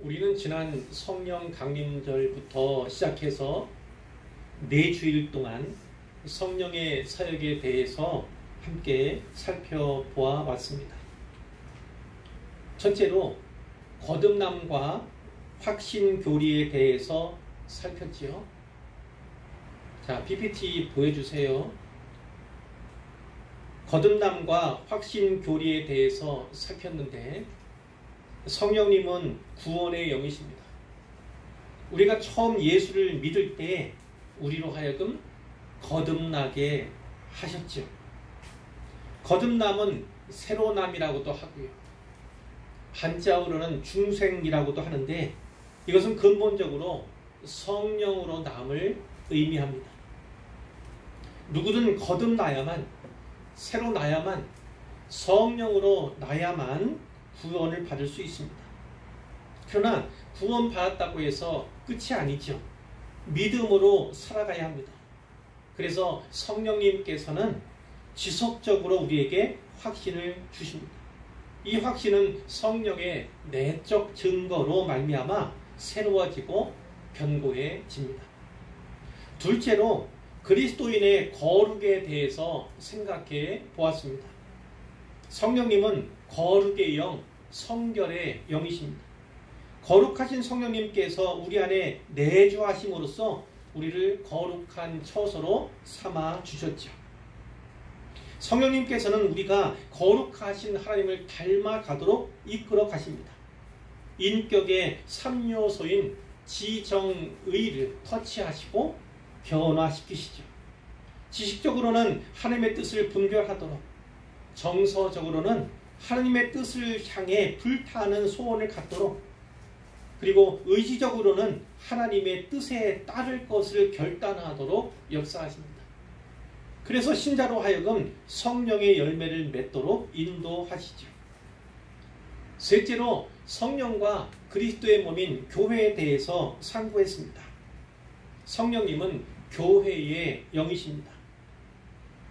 우리는 지난 성령 강림절부터 시작해서 4주일 동안 성령의 사역에 대해서 함께 살펴보아 왔습니다. 첫째로 거듭남과 확신교리에 대해서 살폈지요. 자, PPT 보여주세요. 거듭남과 확신교리에 대해서 살폈는데 성령님은 구원의 영이십니다. 우리가 처음 예수를 믿을 때 우리로 하여금 거듭나게 하셨죠. 거듭남은 새로남이라고도 하고요. 한자어로는 중생이라고도 하는데 이것은 근본적으로 성령으로 남을 의미합니다. 누구든 거듭나야만, 새로 나야만, 성령으로 나야만 구원을 받을 수 있습니다. 그러나 구원 받았다고 해서 끝이 아니죠. 믿음으로 살아가야 합니다. 그래서 성령님께서는 지속적으로 우리에게 확신을 주십니다. 이 확신은 성령의 내적 증거로 말미암아 새로워지고 견고해집니다. 둘째로 그리스도인의 거룩에 대해서 생각해 보았습니다. 성령님은 거룩의 영, 성결의 영이십니다. 거룩하신 성령님께서 우리 안에 내주하심으로써 우리를 거룩한 처소로 삼아 주셨죠. 성령님께서는 우리가 거룩하신 하나님을 닮아가도록 이끌어 가십니다. 인격의 3요소인 지정의를 터치하시고 변화시키시죠. 지식적으로는 하나님의 뜻을 분별하도록, 정서적으로는 하나님의 뜻을 향해 불타는 소원을 갖도록, 그리고 의지적으로는 하나님의 뜻에 따를 것을 결단하도록 역사하십니다. 그래서 신자로 하여금 성령의 열매를 맺도록 인도하시죠. 셋째로 성령과 그리스도의 몸인 교회에 대해서 상고했습니다. 성령님은 교회의 영이십니다.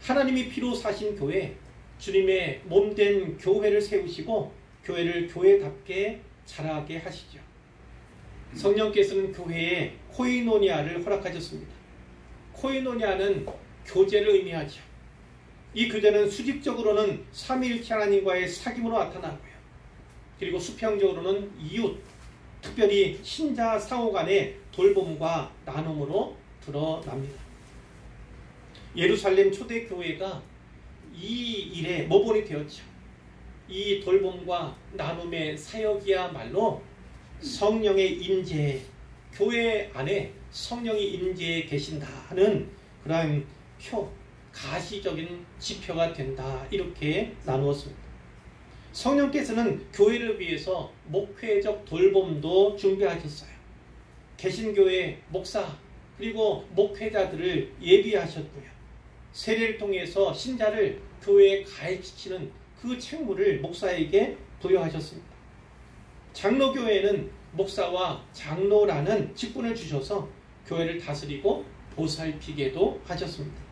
하나님이 피로 사신 교회, 주님의 몸된 교회를 세우시고 교회를 교회답게 자라게 하시죠. 성령께서는 교회에 코이노니아를 허락하셨습니다. 코이노니아는 교제를 의미하죠. 이 교제는 수직적으로는 삼위일체 하나님과의 사귐으로 나타나고요. 그리고 수평적으로는 이웃, 특별히 신자 상호 간의 돌봄과 나눔으로 드러납니다. 예루살렘 초대교회가 이 일에 모본이 되었죠. 이 돌봄과 나눔의 사역이야말로 성령의 임재, 교회 안에 성령이 임재해 계신다는 그러한 가시적인 지표가 된다, 이렇게 나누었습니다. 성령께서는 교회를 위해서 목회적 돌봄도 준비하셨어요. 개신교회 목사 그리고 목회자들을 예비하셨고요. 세례를 통해서 신자를 교회에 가입시키는 그 책무를 목사에게 부여하셨습니다. 장로교회는 목사와 장로라는 직분을 주셔서 교회를 다스리고 보살피게도 하셨습니다.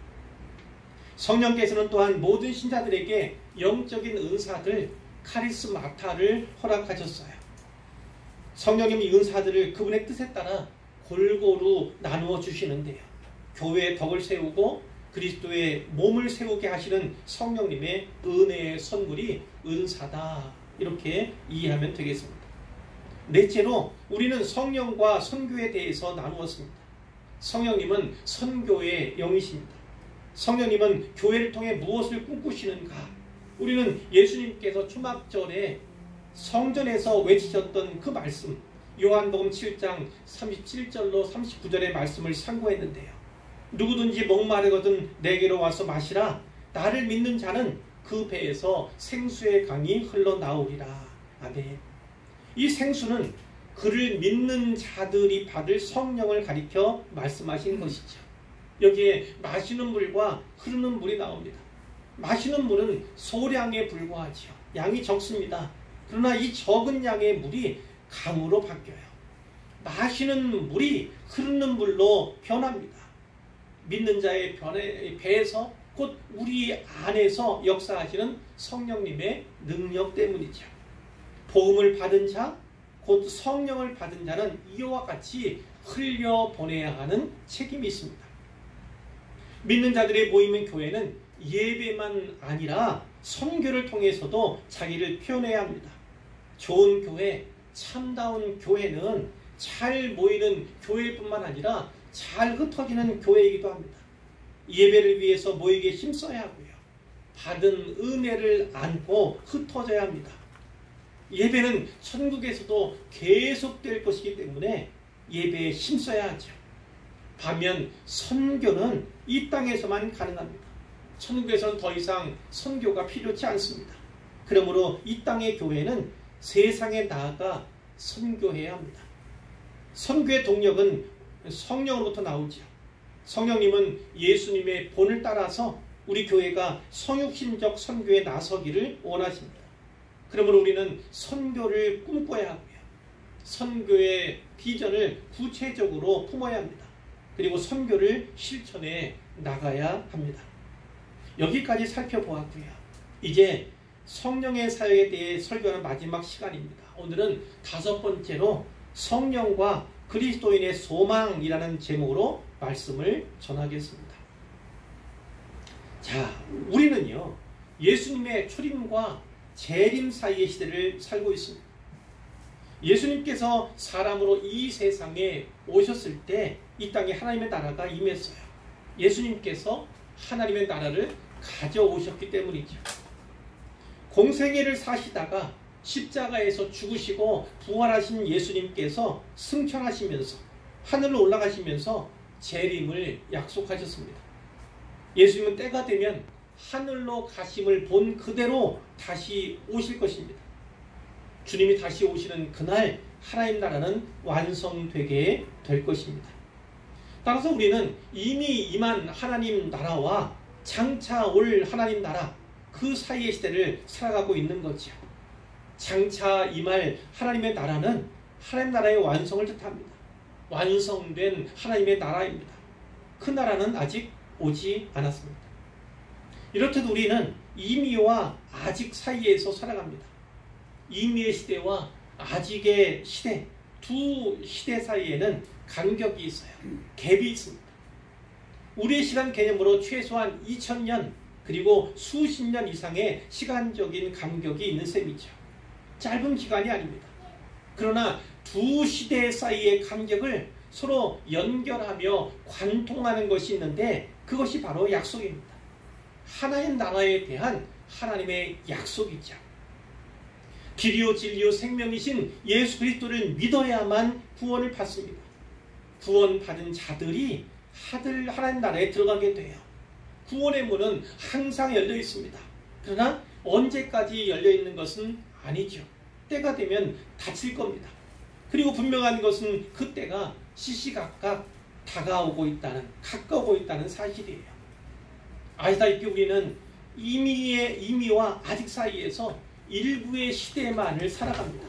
성령께서는 또한 모든 신자들에게 영적인 은사들, 카리스마타를 허락하셨어요. 성령님이 이 은사들을 그분의 뜻에 따라 골고루 나누어 주시는데요. 교회의 덕을 세우고 그리스도의 몸을 세우게 하시는 성령님의 은혜의 선물이 은사다, 이렇게 이해하면 되겠습니다. 넷째로 우리는 성령과 선교에 대해서 나누었습니다. 성령님은 선교의 영이십니다. 성령님은 교회를 통해 무엇을 꿈꾸시는가? 우리는 예수님께서 초막절에 성전에서 외치셨던 그 말씀, 요한복음 7장 37절로 39절의 말씀을 상고했는데요. 누구든지 목마르거든 내게로 와서 마시라. 나를 믿는 자는 그 배에서 생수의 강이 흘러나오리라. 아멘. 이 생수는 그를 믿는 자들이 받을 성령을 가리켜 말씀하신 것이죠. 여기에 마시는 물과 흐르는 물이 나옵니다. 마시는 물은 소량에 불과하죠. 양이 적습니다. 그러나 이 적은 양의 물이 강으로 바뀌어요. 마시는 물이 흐르는 물로 변합니다. 믿는 자의 배에서 곧 우리 안에서 역사하시는 성령님의 능력 때문이죠. 복음을 받은 자, 곧 성령을 받은 자는 이와 같이 흘려보내야 하는 책임이 있습니다. 믿는 자들의 모이는 교회는 예배만 아니라 선교를 통해서도 자기를 표현해야 합니다. 좋은 교회, 참다운 교회는 잘 모이는 교회뿐만 아니라 잘 흩어지는 교회이기도 합니다. 예배를 위해서 모이게 힘써야 하고요. 받은 은혜를 안고 흩어져야 합니다. 예배는 천국에서도 계속될 것이기 때문에 예배에 힘써야 하죠. 반면 선교는 이 땅에서만 가능합니다. 천국에서는 더 이상 선교가 필요치 않습니다. 그러므로 이 땅의 교회는 세상에 나아가 선교해야 합니다. 선교의 동력은 성령으로부터 나오죠. 성령님은 예수님의 본을 따라서 우리 교회가 성육신적 선교에 나서기를 원하십니다. 그러므로 우리는 선교를 꿈꿔야 하고요. 선교의 비전을 구체적으로 품어야 합니다. 그리고 선교를 실천해 나가야 합니다. 여기까지 살펴보았고요. 이제 성령의 사역에 대해 설교하는 마지막 시간입니다. 오늘은 5번째로 성령과 그리스도인의 소망이라는 제목으로 말씀을 전하겠습니다. 자, 우리는요, 예수님의 초림과 재림 사이의 시대를 살고 있습니다. 예수님께서 사람으로 이 세상에 오셨을 때 이 땅에 하나님의 나라가 임했어요. 예수님께서 하나님의 나라를 가져오셨기 때문이죠. 공생애를 사시다가 십자가에서 죽으시고 부활하신 예수님께서 승천하시면서 하늘로 올라가시면서 재림을 약속하셨습니다. 예수님은 때가 되면 하늘로 가심을 본 그대로 다시 오실 것입니다. 주님이 다시 오시는 그날 하나님 나라는 완성되게 될 것입니다. 따라서 우리는 이미 임한 하나님 나라와 장차 올 하나님 나라 그 사이의 시대를 살아가고 있는 거죠. 장차 임할 하나님의 나라는 하나님 나라의 완성을 뜻합니다. 완성된 하나님의 나라입니다. 그 나라는 아직 오지 않았습니다. 이렇듯 우리는 이미와 아직 사이에서 살아갑니다. 이미의 시대와 아직의 시대, 두 시대 사이에는 간격이 있어요. 갭이 있습니다. 우리의 시간 개념으로 최소한 2000년 그리고 수십 년 이상의 시간적인 간격이 있는 셈이죠. 짧은 기간이 아닙니다. 그러나 두 시대 사이의 간격을 서로 연결하며 관통하는 것이 있는데 그것이 바로 약속입니다. 하나님 나라에 대한 하나님의 약속이죠. 길이요 진리요 생명이신 예수 그리스도를 믿어야만 구원을 받습니다. 구원받은 자들이 하나님 나라에 들어가게 돼요. 구원의 문은 항상 열려 있습니다. 그러나 언제까지 열려 있는 것은 아니죠. 때가 되면 닫힐 겁니다. 그리고 분명한 것은 그 때가 시시각각 다가오고 있다는, 가까우고 있다는 사실이에요. 아시다시피 우리는 이미와 아직 사이에서 일부의 시대만을 살아갑니다.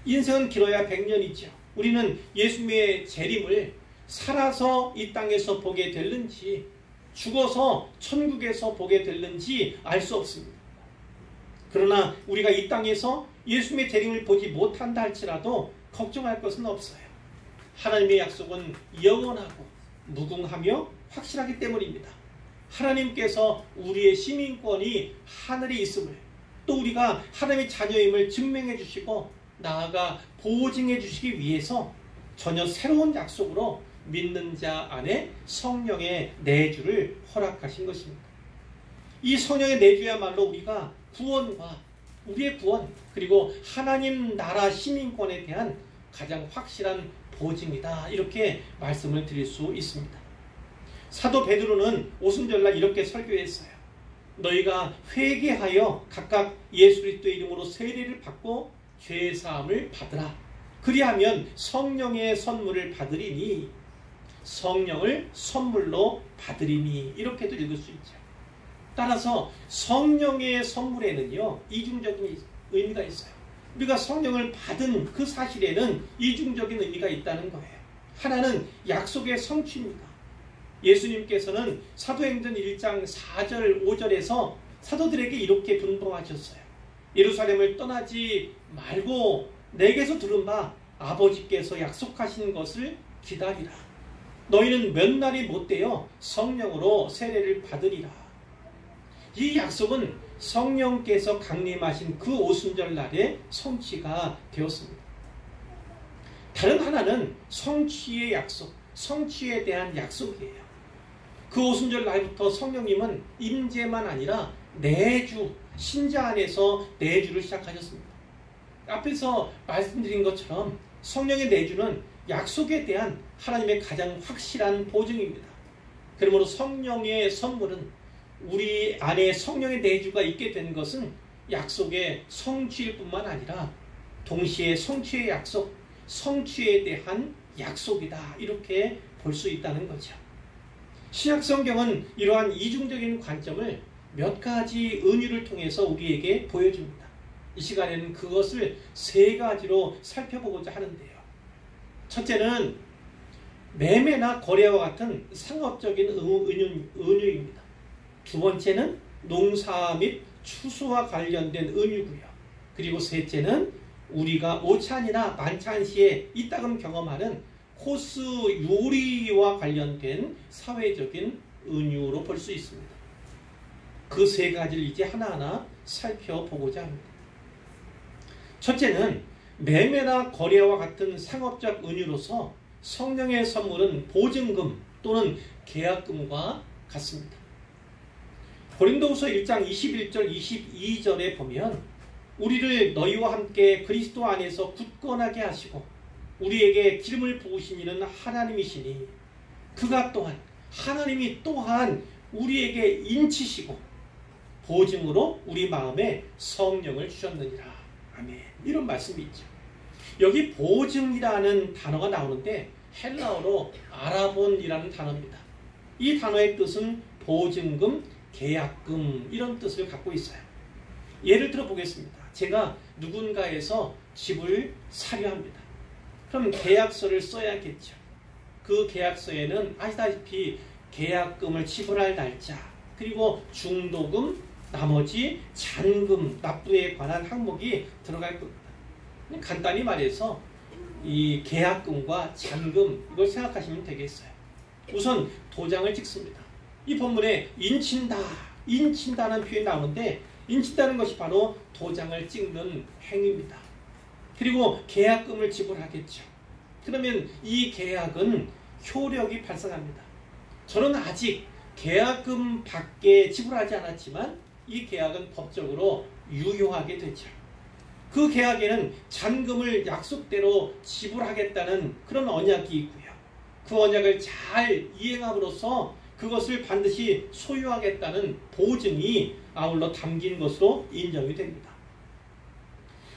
인생은 길어야 100년이죠. 우리는 예수님의 재림을 살아서 이 땅에서 보게 될는지 죽어서 천국에서 보게 될는지 알 수 없습니다. 그러나 우리가 이 땅에서 예수님의 재림을 보지 못한다 할지라도 걱정할 것은 없어요. 하나님의 약속은 영원하고 무궁하며 확실하기 때문입니다. 하나님께서 우리의 시민권이 하늘에 있음을 또 우리가 하나님의 자녀임을 증명해 주시고 나아가 보증해 주시기 위해서 전혀 새로운 약속으로 믿는 자 안에 성령의 내주를 허락하신 것입니다. 이 성령의 내주야말로 우리가 구원과 우리의 구원 그리고 하나님 나라 시민권에 대한 가장 확실한 보증이다. 이렇게 말씀을 드릴 수 있습니다. 사도 베드로는 오순절날 이렇게 설교했어요. 너희가 회개하여 각각 예수 그리스도의 이름으로 세례를 받고 죄사함을 받으라. 그리하면 성령의 선물을 받으리니 성령을 선물로 받으리니 이렇게도 읽을 수 있죠. 따라서 성령의 선물에는요 이중적인 의미가 있어요. 우리가 성령을 받은 그 사실에는 이중적인 의미가 있다는 거예요. 하나는 약속의 성취입니다. 예수님께서는 사도행전 1장 4절 5절에서 사도들에게 이렇게 분봉하셨어요. 예루살렘을 떠나지 말고 내게서 들은 바 아버지께서 약속하신 것을 기다리라. 너희는 몇 날이 못되어 성령으로 세례를 받으리라. 이 약속은 성령께서 강림하신 그 오순절 날에 성취가 되었습니다. 다른 하나는 성취의 약속, 성취에 대한 약속이에요. 그 오순절 날부터 성령님은 임재만 아니라 내주, 신자 안에서 내주를 시작하셨습니다. 앞에서 말씀드린 것처럼 성령의 내주는 약속에 대한 하나님의 가장 확실한 보증입니다. 그러므로 성령의 선물은 우리 안에 성령의 내주가 있게 된 것은 약속의 성취일 뿐만 아니라 동시에 성취의 약속, 성취에 대한 약속이다. 이렇게 볼 수 있다는 거죠. 신약 성경은 이러한 이중적인 관점을 몇 가지 은유를 통해서 우리에게 보여줍니다. 이 시간에는 그것을 세 가지로 살펴보고자 하는데요. 첫째는 매매나 거래와 같은 상업적인 은유입니다. 두 번째는 농사 및 추수와 관련된 은유고요. 그리고 셋째는 우리가 오찬이나 만찬 시에 이따금 경험하는 코스 요리와 관련된 사회적인 은유로 볼 수 있습니다. 그 세 가지를 이제 하나하나 살펴보고자 합니다. 첫째는 매매나 거래와 같은 상업적 은유로서 성령의 선물은 보증금 또는 계약금과 같습니다. 고린도후서 1장 21절 22절에 보면 우리를 너희와 함께 그리스도 안에서 굳건하게 하시고 우리에게 기름을 부으신 이는 하나님이시니 그가 또한 하나님이 또한 우리에게 인치시고 보증으로 우리 마음에 성령을 주셨느니라. 아멘. 이런 말씀이 있죠. 여기 보증이라는 단어가 나오는데 헬라어로 아라본이라는 단어입니다. 이 단어의 뜻은 보증금, 계약금 이런 뜻을 갖고 있어요. 예를 들어 보겠습니다. 제가 누군가에서 집을 사려 합니다. 그럼 계약서를 써야겠죠. 그 계약서에는 아시다시피 계약금을 지불할 날짜, 그리고 중도금, 나머지 잔금, 납부에 관한 항목이 들어갈 겁니다. 간단히 말해서 이 계약금과 잔금 이걸 생각하시면 되겠어요. 우선 도장을 찍습니다. 이 본문에 인친다는 표현이 나오는데 인친다는 것이 바로 도장을 찍는 행위입니다. 그리고 계약금을 지불하겠죠. 그러면 이 계약은 효력이 발생합니다. 저는 아직 계약금 밖에 지불하지 않았지만 이 계약은 법적으로 유효하게 되죠. 그 계약에는 잔금을 약속대로 지불하겠다는 그런 언약이 있고요. 그 언약을 잘 이행함으로써 그것을 반드시 소유하겠다는 보증이 아울러 담긴 것으로 인정이 됩니다.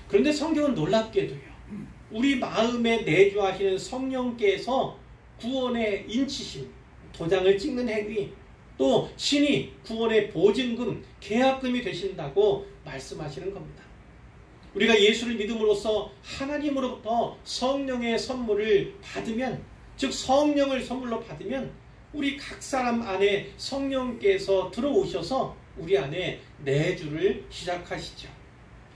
그런데 성경은 놀랍게도요. 우리 마음에 내주하시는 성령께서 구원의 인치심, 도장을 찍는 행위, 또 신이 구원의 보증금, 계약금이 되신다고 말씀하시는 겁니다. 우리가 예수를 믿음으로써 하나님으로부터 성령의 선물을 받으면, 즉 성령을 선물로 받으면 우리 각 사람 안에 성령께서 들어오셔서 우리 안에 내주를 시작하시죠.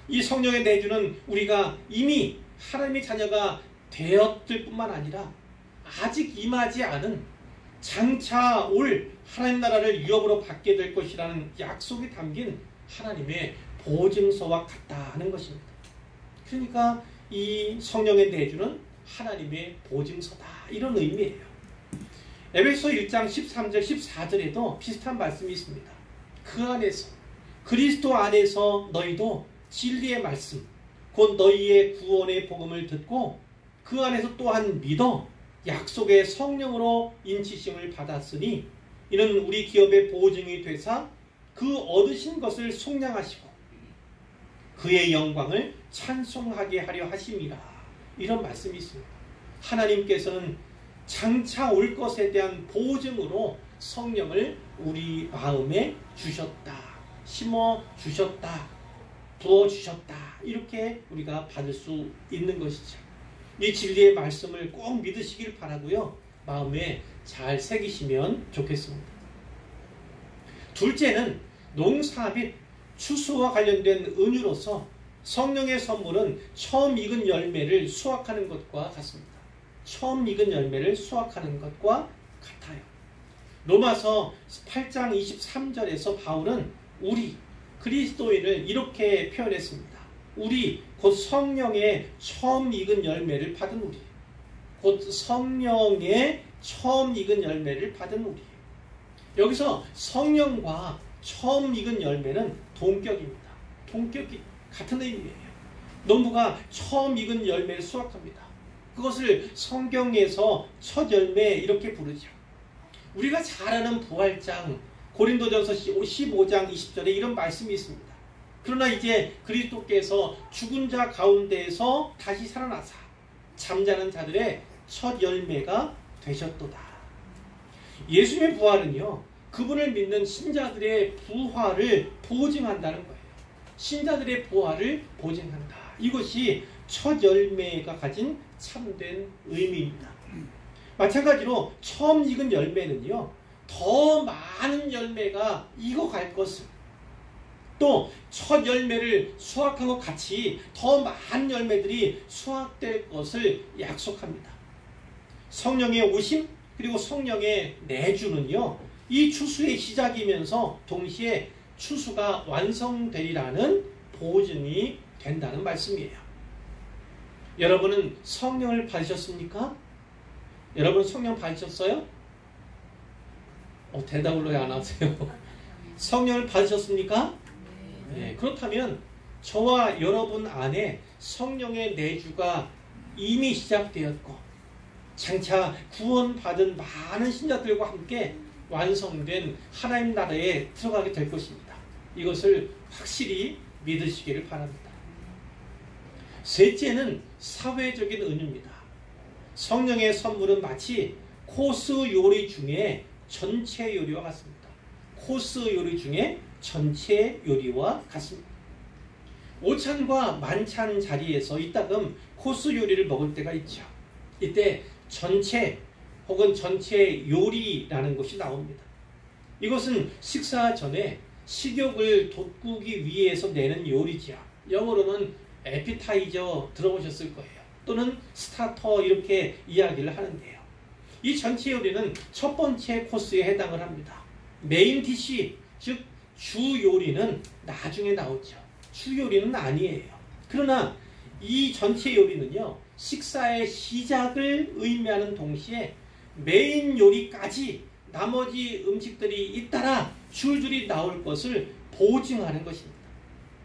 이 성령의 내주는 우리가 이미 하나님의 자녀가 되었을 뿐만 아니라 아직 임하지 않은 장차 올 하나님 나라를 유업으로 받게 될 것이라는 약속이 담긴 하나님의 보증서와 같다는 것입니다. 그러니까 이 성령의 내주는 하나님의 보증서다, 이런 의미예요. 에베소 1장 13절 14절에도 비슷한 말씀이 있습니다. 그 안에서, 그리스도 안에서 너희도 진리의 말씀, 곧 너희의 구원의 복음을 듣고 그 안에서 또한 믿어 약속의 성령으로 인치심을 받았으니 이는 우리 기업의 보증이 되사 그 얻으신 것을 속량하시고 그의 영광을 찬송하게 하려 하심이라. 이런 말씀이 있습니다. 하나님께서는 장차 올 것에 대한 보증으로 성령을 우리 마음에 주셨다, 심어 주셨다, 부어 주셨다, 이렇게 우리가 받을 수 있는 것이죠. 이 진리의 말씀을 꼭 믿으시길 바라고요. 마음에 잘 새기시면 좋겠습니다. 둘째는 농사 및 추수와 관련된 은유로서 성령의 선물은 처음 익은 열매를 수확하는 것과 같습니다. 처음 익은 열매를 수확하는 것과 같아요. 로마서 8장 23절에서 바울은 우리 그리스도인을 이렇게 표현했습니다. 우리 곧 성령의 처음 익은 열매를 받은 우리. 곧 성령의 처음 익은 열매를 받은 우리. 여기서 성령과 처음 익은 열매는 동격입니다. 동격이 같은 의미예요. 농부가 처음 익은 열매를 수확합니다. 그것을 성경에서 첫 열매 이렇게 부르죠. 우리가 잘 아는 부활장 고린도전서 15장 20절에 이런 말씀이 있습니다. 그러나 이제 그리스도께서 죽은 자 가운데에서 다시 살아나사 잠자는 자들의 첫 열매가 되셨도다. 예수님의 부활은요, 그분을 믿는 신자들의 부활을 보증한다는 거예요. 신자들의 부활을 보증한다. 이것이 첫 열매가 가진 참된 의미입니다. 마찬가지로 처음 익은 열매는요, 더 많은 열매가 익어갈 것을, 또 첫 열매를 수확한 것 같이 더 많은 열매들이 수확될 것을 약속합니다. 성령의 오심 그리고 성령의 내주는요, 이 추수의 시작이면서 동시에 추수가 완성되리라는 보증이 된다는 말씀이에요. 여러분은 성령을 받으셨습니까? 여러분 성령 받으셨어요? 대답을 왜 안 하세요? 성령을 받으셨습니까? 네. 그렇다면 저와 여러분 안에 성령의 내주가 이미 시작되었고 장차 구원받은 많은 신자들과 함께 완성된 하나님 나라에 들어가게 될 것입니다. 이것을 확실히 믿으시기를 바랍니다. 셋째는 사회적인 은유입니다. 성령의 선물은 마치 코스 요리 중에 전체 요리와 같습니다. 코스 요리 중에 전체 요리와 같습니다. 오찬과 만찬 자리에서 이따금 코스 요리를 먹을 때가 있죠. 이때 전체 혹은 전체 요리라는 것이 나옵니다. 이것은 식사 전에 식욕을 돋구기 위해서 내는 요리죠. 영어로는 에피타이저 들어보셨을 거예요. 또는 스타터 이렇게 이야기를 하는데요. 이 전체 요리는 첫 번째 코스에 해당을 합니다. 메인 디시, 즉 주 요리는 나중에 나오죠. 주 요리는 아니에요. 그러나 이 전체 요리는요, 식사의 시작을 의미하는 동시에 메인 요리까지 나머지 음식들이 잇따라 줄줄이 나올 것을 보증하는 것입니다.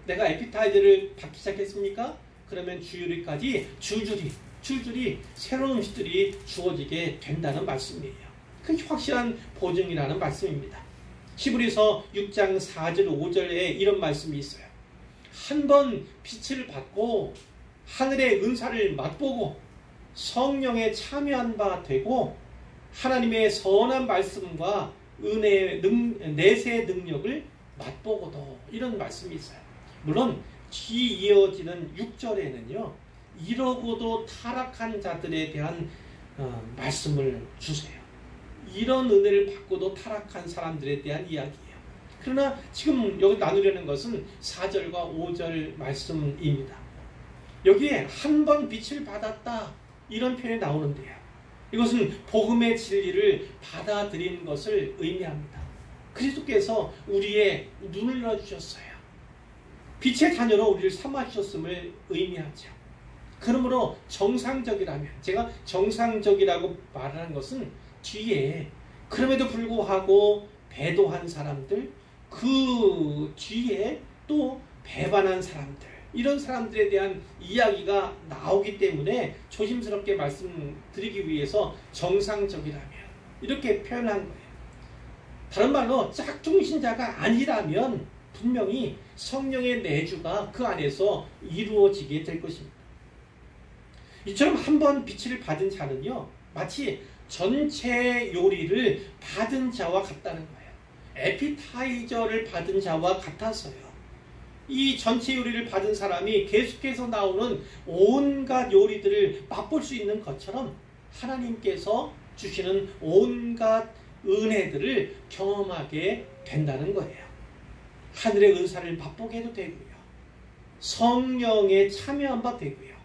내가 에피타이저를 받기 시작했습니까? 그러면 주요리까지 줄줄이 새로운 음식들이 주어지게 된다는 말씀이에요. 그게 확실한 보증이라는 말씀입니다. 히브리서 6장 4절 5절에 이런 말씀이 있어요. 한 번 빛을 받고 하늘의 은사를 맛보고 성령에 참여한 바 되고 하나님의 선한 말씀과 은혜의 내세의 능력을 맛보고도, 이런 말씀이 있어요. 물론 뒤 이어지는 6절에는요, 이러고도 타락한 자들에 대한 말씀을 주세요. 이런 은혜를 받고도 타락한 사람들에 대한 이야기예요. 그러나 지금 여기 나누려는 것은 4절과 5절 말씀입니다. 여기에 한 번 빛을 받았다 이런 표현이 나오는데요. 이것은 복음의 진리를 받아들인 것을 의미합니다. 그리스도께서 우리의 눈을 열어주셨어요. 빛의 자녀로 우리를 삼아주셨음을 의미하죠. 그러므로 정상적이라면, 제가 정상적이라고 말하는 것은 뒤에 그럼에도 불구하고 배도한 사람들, 그 뒤에 또 배반한 사람들, 이런 사람들에 대한 이야기가 나오기 때문에 조심스럽게 말씀드리기 위해서 정상적이라면 이렇게 표현한 거예요. 다른 말로 짝퉁신자가 아니라면 분명히 성령의 내주가 그 안에서 이루어지게 될 것입니다. 이처럼 한 번 빛을 받은 자는요, 마치 전체 요리를 받은 자와 같다는 거예요. 에피타이저를 받은 자와 같아서요. 이 전체 요리를 받은 사람이 계속해서 나오는 온갖 요리들을 맛볼 수 있는 것처럼 하나님께서 주시는 온갖 은혜들을 경험하게 된다는 거예요. 하늘의 은사를 맛보게 해도 되고요. 성령에 참여한 바 되고요.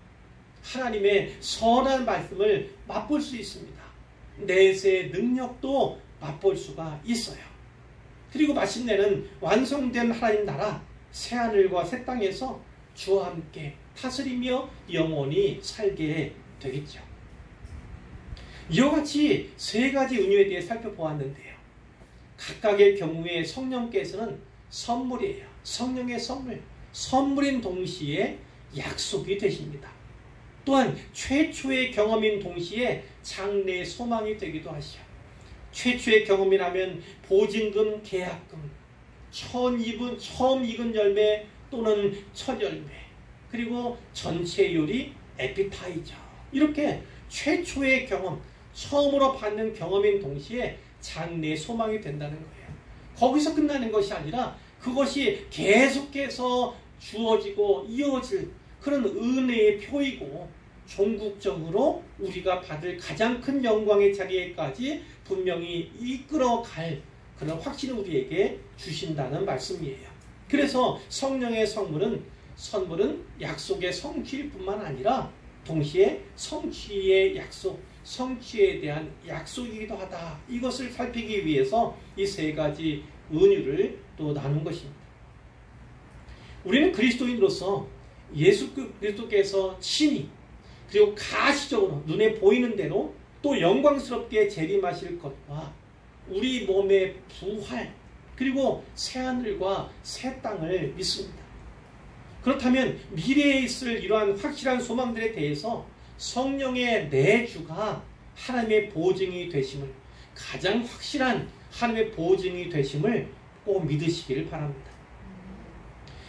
하나님의 선한 말씀을 맛볼 수 있습니다. 내세의 능력도 맛볼 수가 있어요. 그리고 마침내는 완성된 하나님 나라 새하늘과 새 땅에서 주와 함께 다스리며 영원히 살게 되겠죠. 이와 같이 세 가지 은유에 대해 살펴보았는데요. 각각의 경우에 성령께서는 선물이에요. 성령의 선물. 선물인 동시에 약속이 되십니다. 또한 최초의 경험인 동시에 장래의 소망이 되기도 하시오. 최초의 경험이라면 보증금, 계약금, 처음 익은 열매 또는 첫 열매, 그리고 전체 요리, 에피타이저, 이렇게 최초의 경험, 처음으로 받는 경험인 동시에 장래의 소망이 된다는 거예요. 거기서 끝나는 것이 아니라 그것이 계속해서 주어지고 이어질 그런 은혜의 표이고, 종국적으로 우리가 받을 가장 큰 영광의 자리에까지 분명히 이끌어갈 그런 확신을 우리에게 주신다는 말씀이에요. 그래서 성령의 선물은 약속의 성취일 뿐만 아니라 동시에 성취의 약속, 성취에 대한 약속이기도 하다. 이것을 살피기 위해서 이 세 가지 은유를 또 나눈 것입니다. 우리는 그리스도인으로서 예수 그리스도께서 친히 그리고 가시적으로 눈에 보이는 대로 또 영광스럽게 재림하실 것과 우리 몸의 부활, 그리고 새하늘과 새 땅을 믿습니다. 그렇다면 미래에 있을 이러한 확실한 소망들에 대해서 성령의 내주가 하나님의 보증이 되심을, 가장 확실한 하나님의 보증이 되심을 꼭 믿으시기를 바랍니다.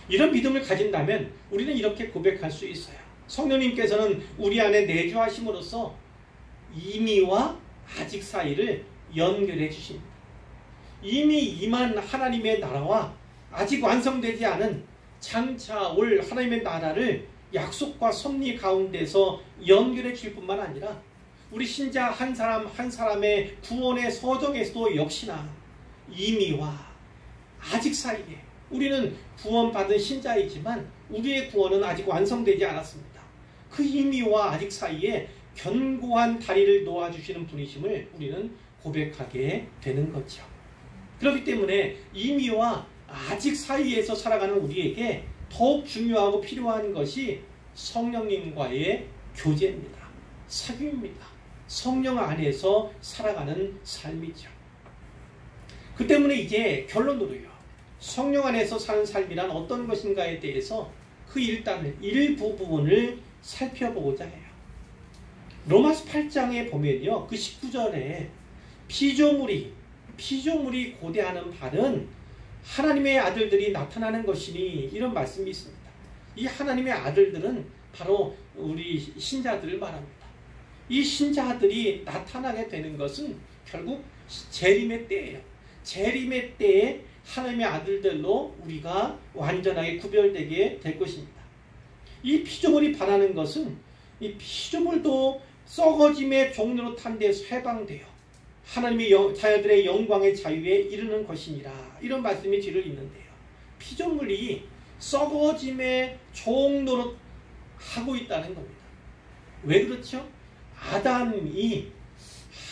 이런 믿음을 가진다면 우리는 이렇게 고백할 수 있어요. 성령님께서는 우리 안에 내주하심으로써 이미와 아직 사이를 연결해 주십니다. 이미 임한 하나님의 나라와 아직 완성되지 않은 장차 올 하나님의 나라를 약속과 섭리 가운데서 연결해 줄 뿐만 아니라 우리 신자 한 사람 한 사람의 구원의 서정에서도 역시나 이미와 아직 사이에, 우리는 구원받은 신자이지만 우리의 구원은 아직 완성되지 않았습니다. 그 이미와 아직 사이에 견고한 다리를 놓아주시는 분이심을 우리는 고백하게 되는 거죠. 그렇기 때문에 이미와 아직 사이에서 살아가는 우리에게 더욱 중요하고 필요한 것이 성령님과의 교제입니다. 사귐입니다. 성령 안에서 살아가는 삶이죠. 그 때문에 이제 결론으로요, 성령 안에서 사는 삶이란 어떤 것인가에 대해서 그 일부분을 살펴보고자 해요. 로마서 8장에 보면요, 그 19절에 피조물이 고대하는 바는 하나님의 아들들이 나타나는 것이니, 이런 말씀이 있습니다. 이 하나님의 아들들은 바로 우리 신자들을 말합니다. 이 신자들이 나타나게 되는 것은 결국 재림의 때예요. 재림의 때에 하나님의 아들들로 우리가 완전하게 구별되게 될 것입니다. 이 피조물이 바라는 것은 이 피조물도 썩어짐의 종로로 탄 데서 해방되어 하나님의 자녀들의 영광의 자유에 이르는 것이니라, 이런 말씀이 뒤를 잇는데요. 피조물이 썩어짐의 종로로 하고 있다는 겁니다. 왜 그렇죠? 아담이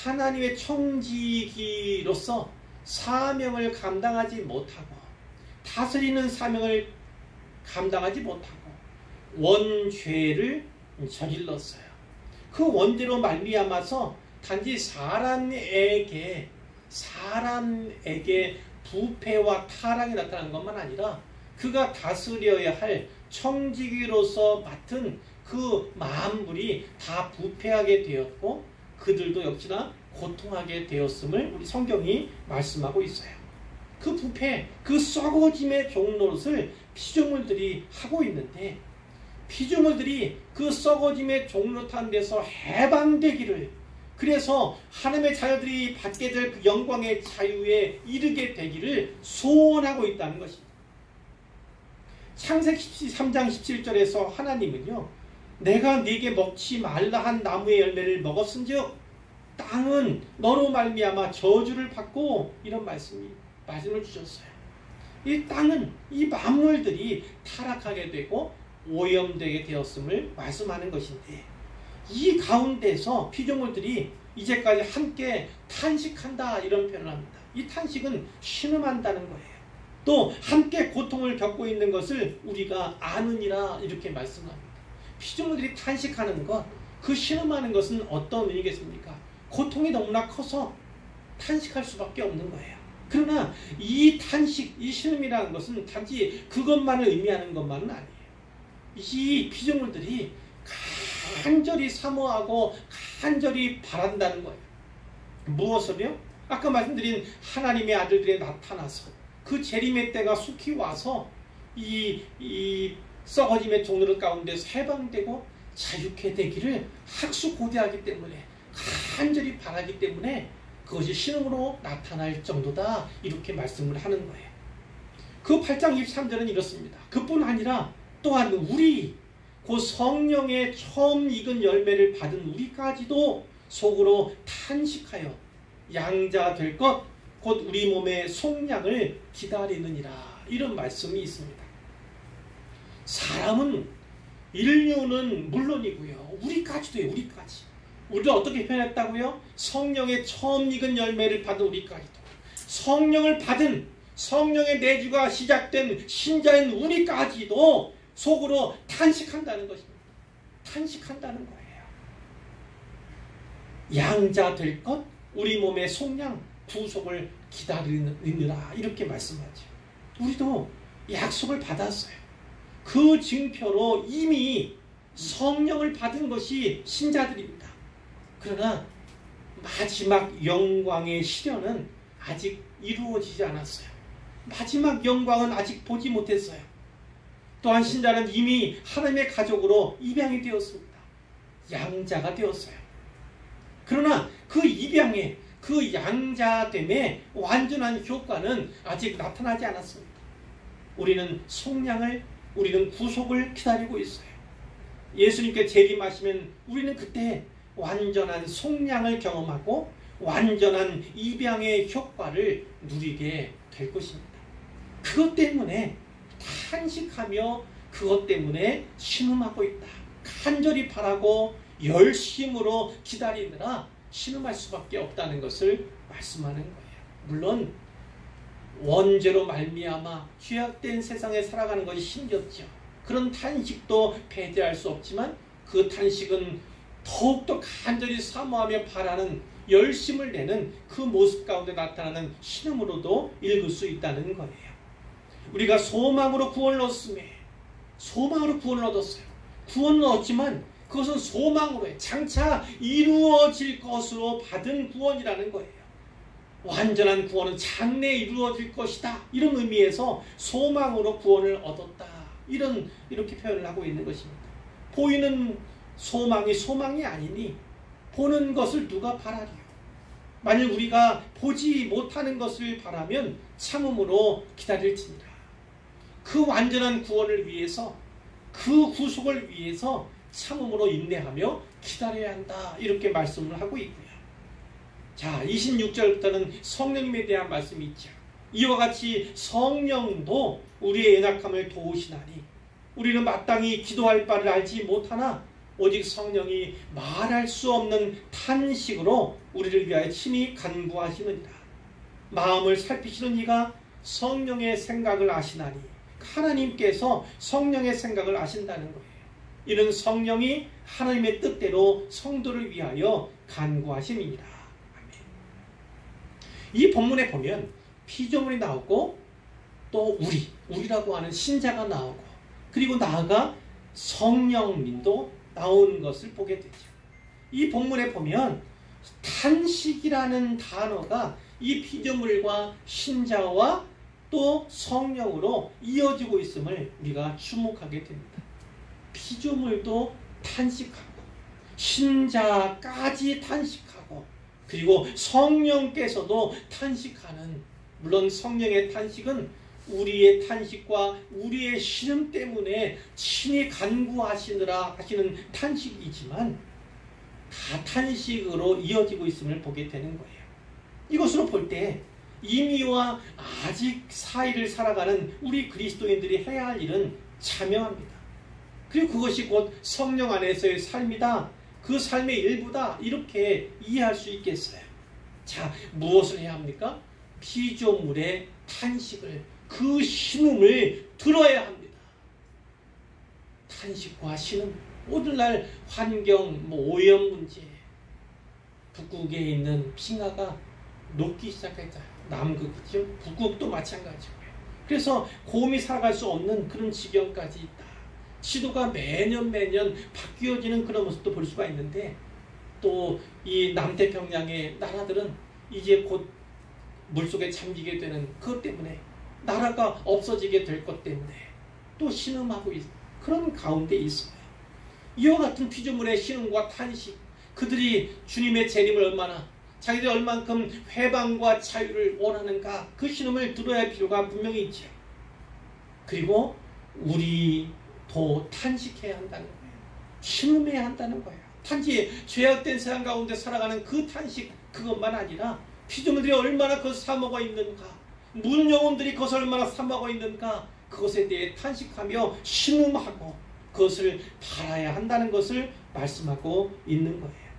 하나님의 청지기로서 사명을 감당하지 못하고 다스리는 사명을 감당하지 못하고 원죄를 저질렀어요. 그 원죄로 말미암아서 단지 사람에게 부패와 타락이 나타난 것만 아니라 그가 다스려야 할 청지기로서 맡은 그 만물이 다 부패하게 되었고 그들도 역시나 고통하게 되었음을 우리 성경이 말씀하고 있어요. 그 부패, 그 썩어짐의 종노릇을 피조물들이 하고 있는데, 피조물들이 그 썩어짐의 종노릇한 데서 해방되기를, 그래서 하나님의 자녀들이 받게 될 그 영광의 자유에 이르게 되기를 소원하고 있다는 것입니다. 창세기 3장 17절에서 하나님은요, 내가 네게 먹지 말라 한 나무의 열매를 먹었은즉 땅은 너로 말미암아 저주를 받고, 이런 말씀을 주셨어요. 이 땅은, 이 만물들이 타락하게 되고 오염되게 되었음을 말씀하는 것인데, 이 가운데서 피조물들이 이제까지 함께 탄식한다 이런 표현을 합니다. 이 탄식은 신음한다는 거예요. 또 함께 고통을 겪고 있는 것을 우리가 아느니라 이렇게 말씀합니다. 피조물들이 탄식하는 것, 그 신음하는 것은 어떤 의미겠습니까? 고통이 너무나 커서 탄식할 수밖에 없는 거예요. 그러나 이 탄식, 이 신음이라는 것은 단지 그것만을 의미하는 것만은 아니에요. 이 피조물들이 간절히 사모하고 간절히 바란다는 거예요. 무엇을요? 아까 말씀드린 하나님의 아들들이 나타나서 그 재림의 때가 속히 와서 이 썩어짐의 종로를 가운데서 해방되고 자유케 되기를 학수고대하기 때문에, 간절히 바라기 때문에 그것이 신음으로 나타날 정도다 이렇게 말씀을 하는 거예요. 그 8장 23절은 이렇습니다. 그뿐 아니라 또한 우리 그 성령의 처음 익은 열매를 받은 우리까지도 속으로 탄식하여 양자 될 것 곧 우리 몸의 속량을 기다리느니라 이런 말씀이 있습니다. 사람은, 인류는 물론이고요, 우리까지도요. 우리를 어떻게 표현했다고요? 성령의 처음 익은 열매를 받은 우리까지도, 성령을 받은, 성령의 내주가 시작된 신자인 우리까지도 속으로 탄식한다는 것입니다. 탄식한다는 거예요. 양자 될 것, 우리 몸의 속량, 구속을 기다리느라 이렇게 말씀하죠. 우리도 약속을 받았어요. 그 증표로 이미 성령을 받은 것이 신자들입니다. 그러나 마지막 영광의 실현은 아직 이루어지지 않았어요. 마지막 영광은 아직 보지 못했어요. 또한 신자는 이미 하나님의 가족으로 입양이 되었습니다. 양자가 되었어요. 그러나 그 입양의, 그 양자됨의 완전한 효과는 아직 나타나지 않았습니다. 우리는 속량을, 우리는 구속을 기다리고 있어요. 예수님께 재림하시면 우리는 그때 완전한 속량을 경험하고 완전한 입양의 효과를 누리게 될 것입니다. 그것 때문에 탄식하며 그것 때문에 신음하고 있다. 간절히 바라고 열심으로 기다리느라 신음할 수밖에 없다는 것을 말씀하는 거예요. 물론 원죄로 말미암아 죄악된 세상에 살아가는 것이 힘겹죠. 그런 탄식도 배제할 수 없지만 그 탄식은 더욱더 간절히 사모하며 바라는 열심을 내는 그 모습 가운데 나타나는 신음으로도 읽을 수 있다는 거예요. 우리가 소망으로 구원을 얻었음에, 소망으로 구원을 얻었어요. 구원을 얻지만 그것은 소망으로의 장차 이루어질 것으로 받은 구원이라는 거예요. 완전한 구원은 장래에 이루어질 것이다. 이런 의미에서 소망으로 구원을 얻었다. 이렇게 표현을 하고 있는 것입니다. 보이는 소망이 소망이 아니니 보는 것을 누가 바라리요. 만일 우리가 보지 못하는 것을 바라면 참음으로 기다릴지니라. 그 완전한 구원을 위해서, 그 구속을 위해서 참음으로 인내하며 기다려야 한다. 이렇게 말씀을 하고 있고요. 자, 26절부터는 성령님에 대한 말씀이 있죠. 이와 같이 성령도 우리의 연약함을 도우시나니 우리는 마땅히 기도할 바를 알지 못하나 오직 성령이 말할 수 없는 탄식으로 우리를 위하여 친히 간구하시느니라. 마음을 살피시는 이가 성령의 생각을 아시나니 하나님께서 성령의 생각을 아신다는 거예요. 이는 성령이 하나님의 뜻대로 성도를 위하여 간구하심이니라. 아멘. 이 본문에 보면 피조물이 나오고 또 우리라고 하는 신자가 나오고 그리고 나아가 성령님도 나오는 것을 보게 되죠. 이 본문에 보면 탄식이라는 단어가 이 피조물과 신자와 또 성령으로 이어지고 있음을 우리가 주목하게 됩니다. 피조물도 탄식하고 신자까지 탄식하고 그리고 성령께서도 탄식하는, 물론 성령의 탄식은 우리의 탄식과 우리의 신음 때문에 친히 간구하시느라 하시는 탄식이지만 다 탄식으로 이어지고 있음을 보게 되는 거예요. 이것으로 볼 때 이미와 아직 사이를 살아가는 우리 그리스도인들이 해야 할 일은 자명합니다. 그리고 그것이 곧 성령 안에서의 삶이다. 그 삶의 일부다. 이렇게 이해할 수 있겠어요. 자, 무엇을 해야 합니까? 피조물의 탄식을, 그 신음을 들어야 합니다. 탄식과 신음. 오늘날 환경, 오염 문제, 북극에 있는 빙하가 녹기 시작했다. 남극이죠. 북극도 마찬가지고요. 그래서 곰이 살아갈 수 없는 그런 지경까지 있다. 지도가 매년 바뀌어지는 그런 모습도 볼 수가 있는데, 또 이 남태평양의 나라들은 이제 곧 물속에 잠기게 되는 그것 때문에, 나라가 없어지게 될 것 때문에 또 신음하고 그런 가운데 있어요. 이와 같은 피조물의 신음과 탄식, 그들이 주님의 재림을 얼마나, 자기들이 얼만큼 회방과 자유를 원하는가, 그 신음을 들어야 할 필요가 분명히 있죠. 그리고 우리도 탄식해야 한다는 거예요. 신음해야 한다는 거예요. 단지 죄악된 세상 가운데 살아가는 그 탄식, 그것만 아니라 피조물들이 얼마나 그것을 사먹어 있는가, 문 영혼들이 그것을 얼마나 사먹어 있는가, 그것에 대해 탄식하며 신음하고 그것을 바라야 한다는 것을 말씀하고 있는 거예요.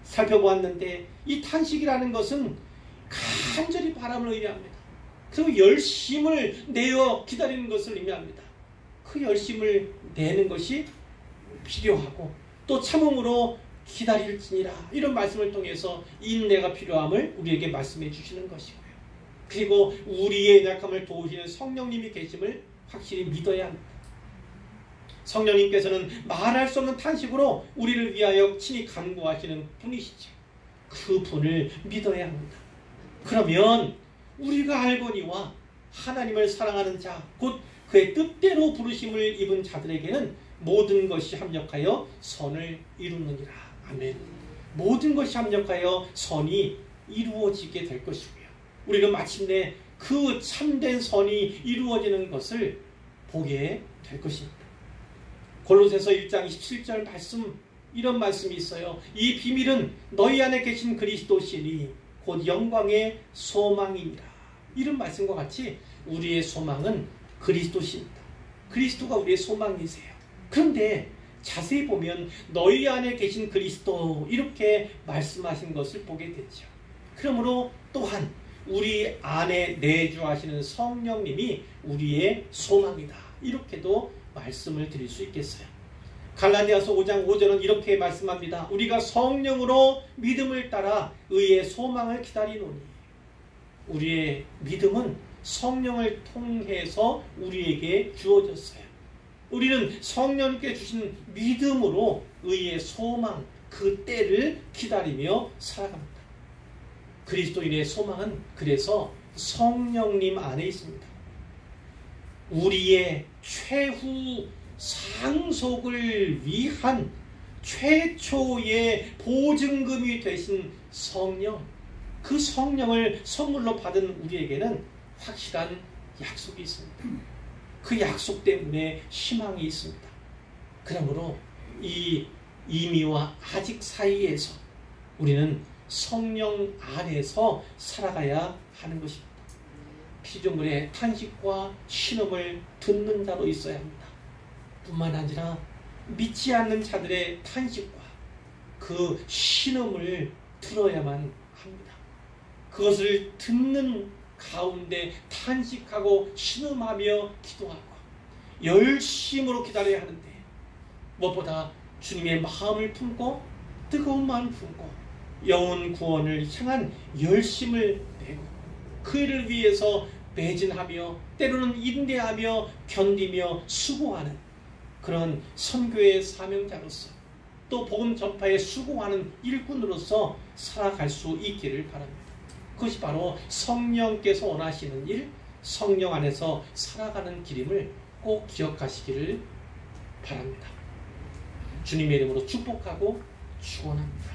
살펴보았는데 이 탄식이라는 것은 간절히 바람을 의미합니다. 그리고 열심을 내어 기다리는 것을 의미합니다. 그 열심을 내는 것이 필요하고, 또 참음으로 기다릴지니라, 이런 말씀을 통해서 인내가 필요함을 우리에게 말씀해 주시는 것이고요. 그리고 우리의 약함을 도우시는 성령님이 계심을 확실히 믿어야 합니다. 성령님께서는 말할 수 없는 탄식으로 우리를 위하여 친히 간구하시는 분이시죠. 그 분을 믿어야 합니다. 그러면 우리가 알거니와 하나님을 사랑하는 자, 곧 그의 뜻대로 부르심을 입은 자들에게는 모든 것이 합력하여 선을 이루느니라. 아멘. 모든 것이 합력하여 선이 이루어지게 될 것이고요. 우리는 마침내 그 참된 선이 이루어지는 것을 보게 될 것입니다. 골로새서 1장 17절 말씀, 이런 말씀이 있어요. 이 비밀은 너희 안에 계신 그리스도시니 곧 영광의 소망이니라. 이런 말씀과 같이 우리의 소망은 그리스도십니다. 그리스도가 우리의 소망이세요. 그런데 자세히 보면 너희 안에 계신 그리스도, 이렇게 말씀하신 것을 보게 되죠. 그러므로 또한 우리 안에 내주하시는 성령님이 우리의 소망이다, 이렇게도 말씀을 드릴 수 있겠어요. 갈라디아서 5장 5절은 이렇게 말씀합니다. 우리가 성령으로 믿음을 따라 의의 소망을 기다리노니. 우리의 믿음은 성령을 통해서 우리에게 주어졌어요. 우리는 성령님께 주신 믿음으로 의의 소망, 그 때를 기다리며 살아갑니다. 그리스도인의 소망은 그래서 성령님 안에 있습니다. 우리의 최후 상속을 위한 최초의 보증금이 되신 성령, 그 성령을 선물로 받은 우리에게는 확실한 약속이 있습니다. 그 약속 때문에 희망이 있습니다. 그러므로 이 이미와 아직 사이에서 우리는 성령 안에서 살아가야 하는 것입니다. 피조물의 탄식과 신음을 듣는 자로 있어야 합니다. 뿐만 아니라 믿지 않는 자들의 탄식과 그 신음을 들어야만 합니다. 그것을 듣는 가운데 탄식하고 신음하며 기도하고 열심으로 기다려야 하는데, 무엇보다 주님의 마음을 품고 뜨거운 마음을 품고 영혼 구원을 향한 열심을 내고 그 일을 위해서 매진하며 때로는 인내하며 견디며 수고하는 그런 선교의 사명자로서, 또 복음 전파에 수고하는 일꾼으로서 살아갈 수 있기를 바랍니다. 그것이 바로 성령께서 원하시는 일, 성령 안에서 살아가는 길임을 꼭 기억하시기를 바랍니다. 주님의 이름으로 축복하고 축원합니다.